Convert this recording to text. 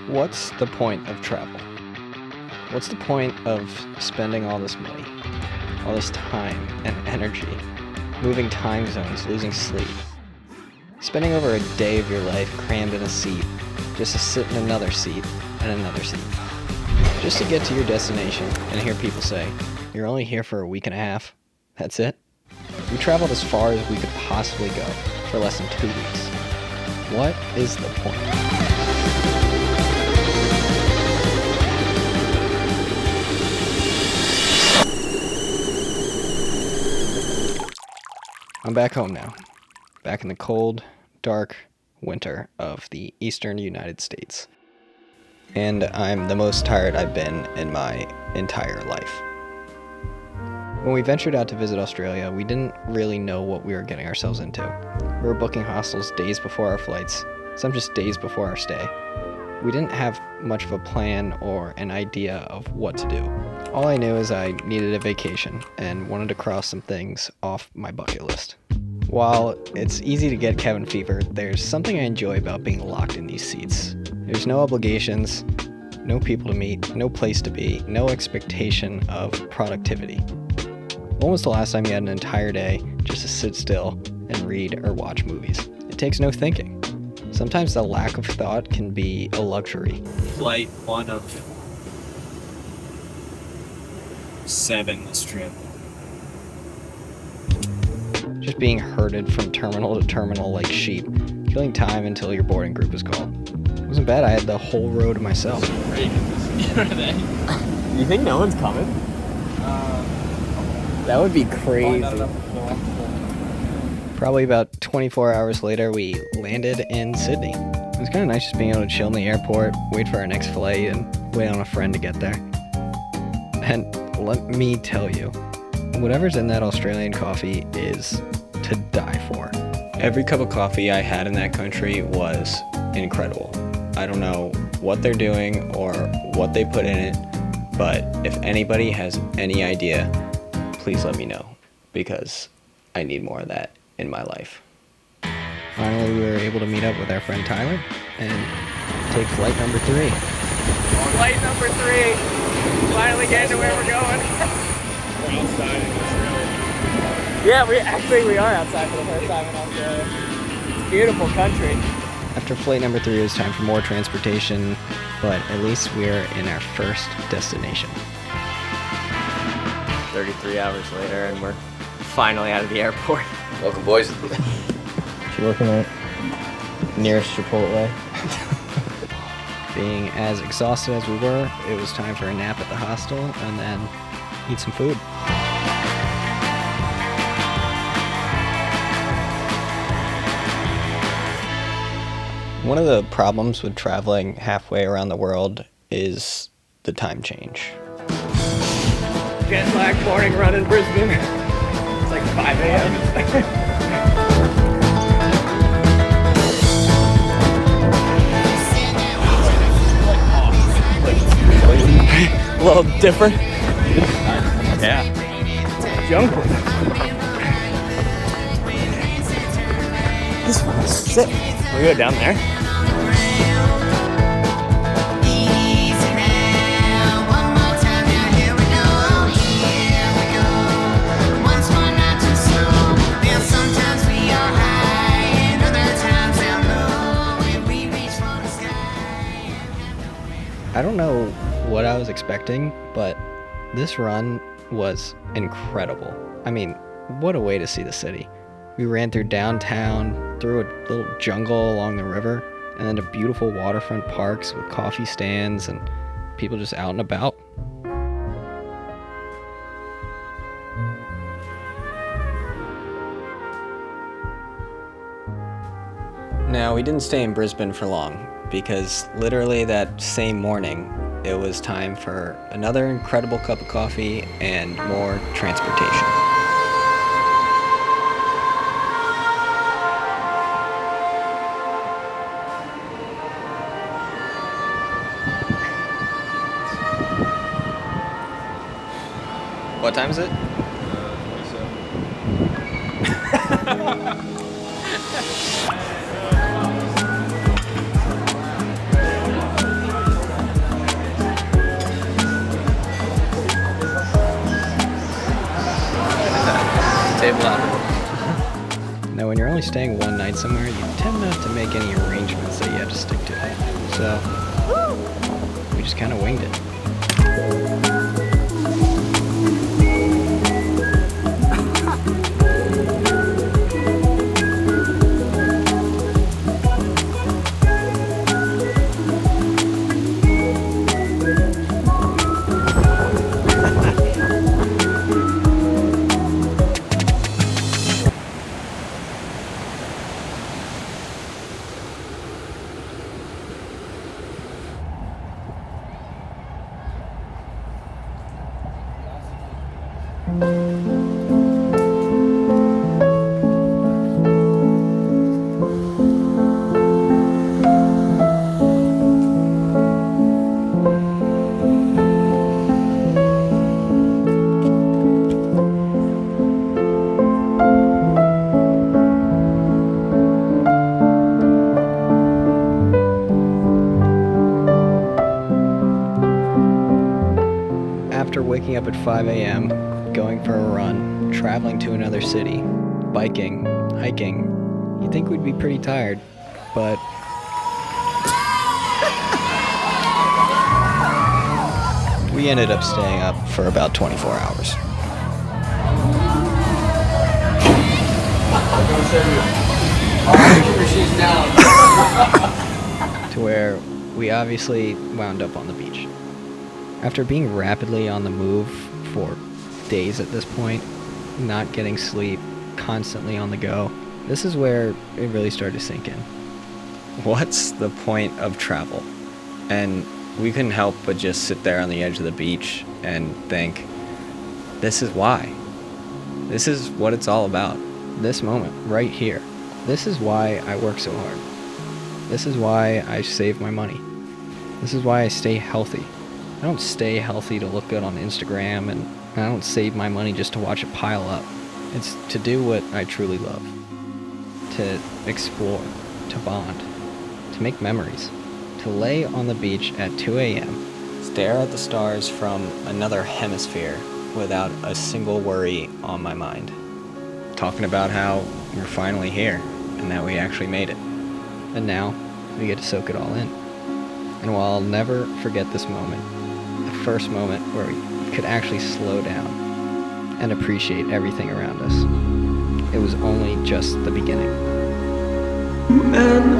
What's the point of travel? What's the point of spending all this money, all this time and energy, moving time zones, losing sleep, spending over a day of your life crammed in a seat just to sit in another seat and another seat, just to get to your destination and hear people say, "You're only here for a week and a half? That's it?" We traveled as far as we could possibly go for less than 2 weeks. What is the point? I'm back home now, back in the cold, dark winter of the eastern United States. And I'm the most tired I've been in my entire life. When we ventured out to visit Australia, we didn't really know what we were getting ourselves into. We were booking hostels days before our flights, some just days before our stay. We didn't have much of a plan or an idea of what to do. All I knew is I needed a vacation and wanted to cross some things off my bucket list. While it's easy to get cabin fever, there's something I enjoy about being locked in these seats. There's no obligations, no people to meet, no place to be, no expectation of productivity. When was the last time you had an entire day just to sit still and read or watch movies? It takes no thinking. Sometimes the lack of thought can be a luxury. Flight 1 of 7 this trip. Just being herded from terminal to terminal like sheep, killing time until your boarding group was called. It wasn't bad, I had the whole row to myself. Are they? You think no one's coming? That would be crazy. Probably about 24 hours later, we landed in Sydney. It was kind of nice just being able to chill in the airport, wait for our next flight, and wait on a friend to get there. And let me tell you, whatever's in that Australian coffee is to die for. Every cup of coffee I had in that country was incredible. I don't know what they're doing or what they put in it, but if anybody has any idea, please let me know, because I need more of that in my life. Finally, we were able to meet up with our friend Tyler and take flight number 3. Flight number 3. Finally getting to where we're going. We're outside in Australia. Yeah, we are outside for the first time in Australia. It's a beautiful country. After flight number 3, it was time for more transportation, but at least we're in our first destination. 33 hours later, and we're finally out of the airport. Welcome, boys. She looking at nearest Chipotle. Being as exhausted as we were, it was time for a nap at the hostel and then eat some food. One of the problems with traveling halfway around the world is the time change. Jet lag morning run in Brisbane. It's like 5 a.m. A little different. Yeah. Jungle. This one's sick. We go down there. I don't know what I was expecting, but this run was incredible. I mean, what a way to see the city. We ran through downtown, through a little jungle along the river, and then to beautiful waterfront parks with coffee stands and people just out and about. Now, we didn't stay in Brisbane for long, because literally that same morning, it was time for another incredible cup of coffee and more transportation. What time is it? 27. only staying one night somewhere, you tend not to make any arrangements that you have to stick to. So, we just kind of winged it. After waking up at 5 a.m., going for a run, traveling to another city, biking, hiking, you'd think we'd be pretty tired, but we ended up staying up for about 24 hours. To where we obviously wound up on the beach. After being rapidly on the move for days at this point, not getting sleep, constantly on the go, this is where it really started to sink in. What's the point of travel? And we couldn't help but just sit there on the edge of the beach and think, this is why. This is what it's all about. This moment, right here. This is why I work so hard. This is why I save my money. This is why I stay healthy. I don't stay healthy to look good on Instagram, and I don't save my money just to watch it pile up. It's to do what I truly love. To explore, to bond, to make memories, to lay on the beach at 2 a.m., stare at the stars from another hemisphere without a single worry on my mind. Talking about how we're finally here, and that we actually made it. And now, we get to soak it all in. And while I'll never forget this moment, the first moment where we could actually slow down and appreciate everything around us, it was only just the beginning. And